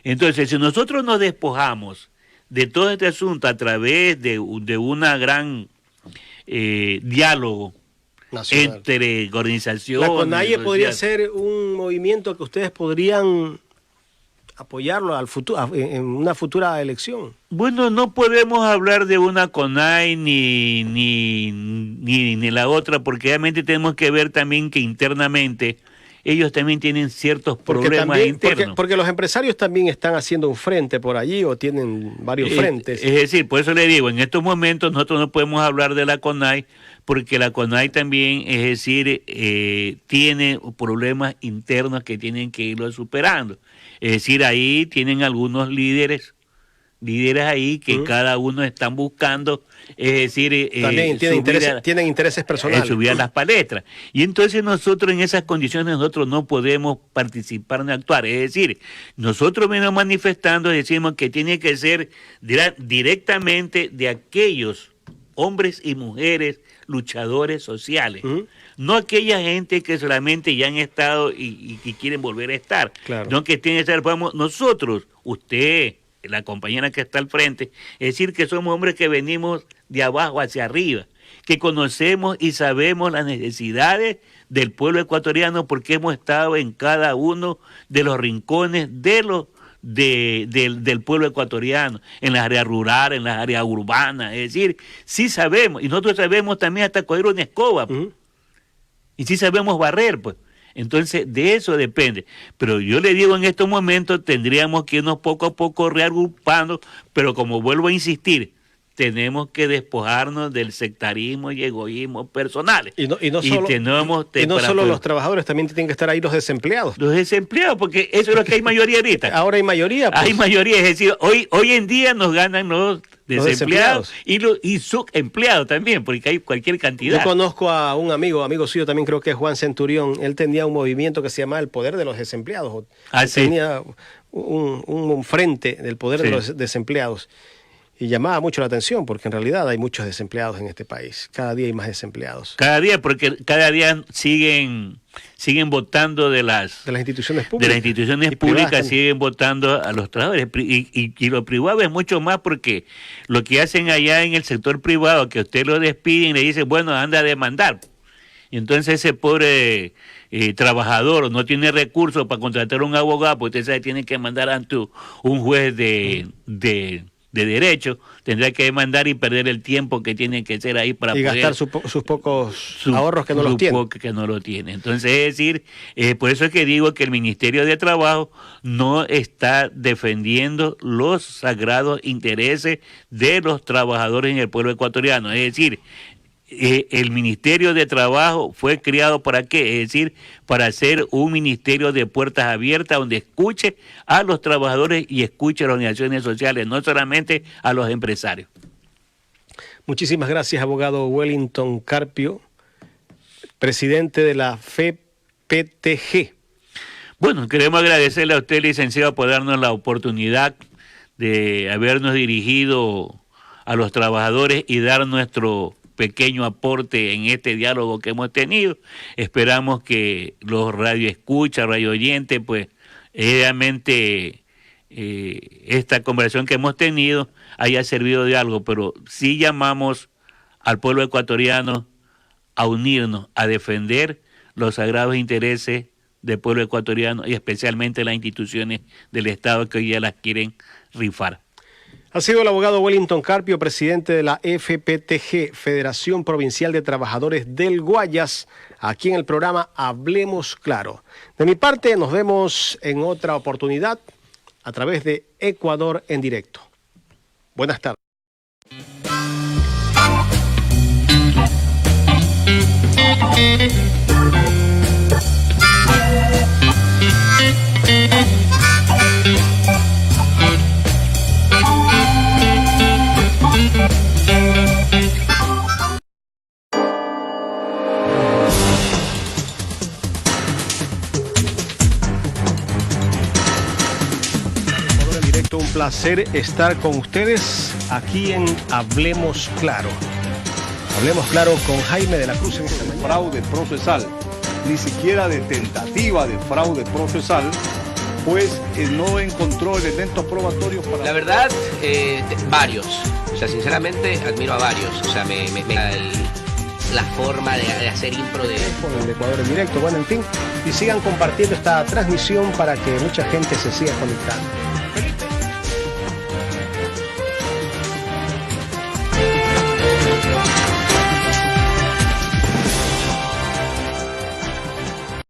Speaker 4: Entonces, si nosotros nos despojamos de todo este asunto a través de una gran diálogo nacional entre organizaciones...
Speaker 1: La CONAIE podría ser un movimiento que ustedes podrían apoyarlo al futuro, en una futura elección.
Speaker 4: Bueno, no podemos hablar de una CONAIE ni la otra, porque realmente tenemos que ver también que internamente ellos también tienen ciertos problemas internos.
Speaker 1: Porque los empresarios también están haciendo un frente por allí o tienen varios frentes.
Speaker 4: Es decir, por eso le digo, en estos momentos nosotros no podemos hablar de la CONAIE, porque la CONAIE también, es decir, tiene problemas internos que tienen que irlo superando. Es decir, ahí tienen algunos líderes ahí que cada uno están buscando, es decir,
Speaker 1: también tienen intereses personales.
Speaker 4: Subir a las palestras. Y entonces nosotros en esas condiciones nosotros no podemos participar ni actuar. Es decir, nosotros venimos manifestando, decimos que tiene que ser directamente de aquellos hombres y mujeres luchadores sociales, no aquella gente que solamente ya han estado y quieren volver a estar,
Speaker 1: claro.
Speaker 4: No que tienen que ser, vamos, nosotros, usted, la compañera que está al frente, es decir, que somos hombres que venimos de abajo hacia arriba, que conocemos y sabemos las necesidades del pueblo ecuatoriano porque hemos estado en cada uno de los rincones del pueblo ecuatoriano, en las áreas rurales, en las áreas urbanas, es decir, sí sabemos, y nosotros sabemos también hasta coger una escoba, y sí sabemos barrer, pues. Entonces, de eso depende. Pero yo le digo, en estos momentos tendríamos que irnos poco a poco reagrupando, pero como vuelvo a insistir, tenemos que despojarnos del sectarismo y egoísmo personales.
Speaker 1: Y no solo los trabajadores, también tienen que estar ahí los desempleados.
Speaker 4: Los desempleados, porque eso es lo que hay mayoría ahorita.
Speaker 1: Ahora hay mayoría. Pues.
Speaker 4: Hay mayoría, es decir, hoy en día nos ganan los desempleados y subempleados también, porque hay cualquier cantidad.
Speaker 1: Yo conozco a un amigo suyo también, creo que es Juan Centurión. Él tenía un movimiento que se llamaba el Poder de los Desempleados.
Speaker 4: Sí.
Speaker 1: Tenía un frente del Poder de los Desempleados. Y llamaba mucho la atención, porque en realidad hay muchos desempleados en este país. Cada día hay más desempleados.
Speaker 4: Cada día, porque cada día siguen votando de las
Speaker 1: instituciones públicas.
Speaker 4: De las instituciones públicas siguen votando a los trabajadores. Y lo privado es mucho más, porque lo que hacen allá en el sector privado, que usted lo despiden y le dicen, bueno, anda a demandar. Y entonces ese pobre trabajador no tiene recursos para contratar a un abogado, porque usted sabe, tiene que mandar ante un juez de derecho, tendrá que demandar y perder el tiempo que tiene que ser ahí para
Speaker 1: poder gastar sus pocos ahorros que no los tiene.
Speaker 4: Que no lo tiene. Entonces, es decir, por eso es que digo que el Ministerio de Trabajo no está defendiendo los sagrados intereses de los trabajadores en el pueblo ecuatoriano. Es decir, el Ministerio de Trabajo fue creado ¿para qué? Es decir, para ser un ministerio de puertas abiertas donde escuche a los trabajadores y escuche a las organizaciones sociales, no solamente a los empresarios.
Speaker 1: Muchísimas gracias, abogado Wellington Carpio, presidente de la FEPTG.
Speaker 4: Bueno, queremos agradecerle a usted, licenciado, por darnos la oportunidad de habernos dirigido a los trabajadores y dar nuestro pequeño aporte en este diálogo que hemos tenido. Esperamos que los radioescuchas, radioyentes, pues realmente esta conversación que hemos tenido haya servido de algo, pero sí llamamos al pueblo ecuatoriano a unirnos, a defender los sagrados intereses del pueblo ecuatoriano y especialmente las instituciones del Estado que hoy ya las quieren rifar.
Speaker 1: Ha sido el abogado Wellington Carpio, presidente de la FPTG, Federación Provincial de Trabajadores del Guayas, aquí en el programa Hablemos Claro. De mi parte, nos vemos en otra oportunidad a través de Ecuador en directo. Buenas tardes. Un placer estar con ustedes aquí en Hablemos Claro. Hablemos Claro con Jaime de la Cruz en esta mañana.
Speaker 2: Fraude procesal, ni siquiera de tentativa de fraude procesal, pues no encontró elementos probatorios para...
Speaker 3: La verdad, varios. O sea, sinceramente admiro a varios. O sea, la forma de hacer impro de...
Speaker 1: Con el Ecuador en directo. Bueno, en fin, y sigan compartiendo esta transmisión para que mucha gente se siga conectando.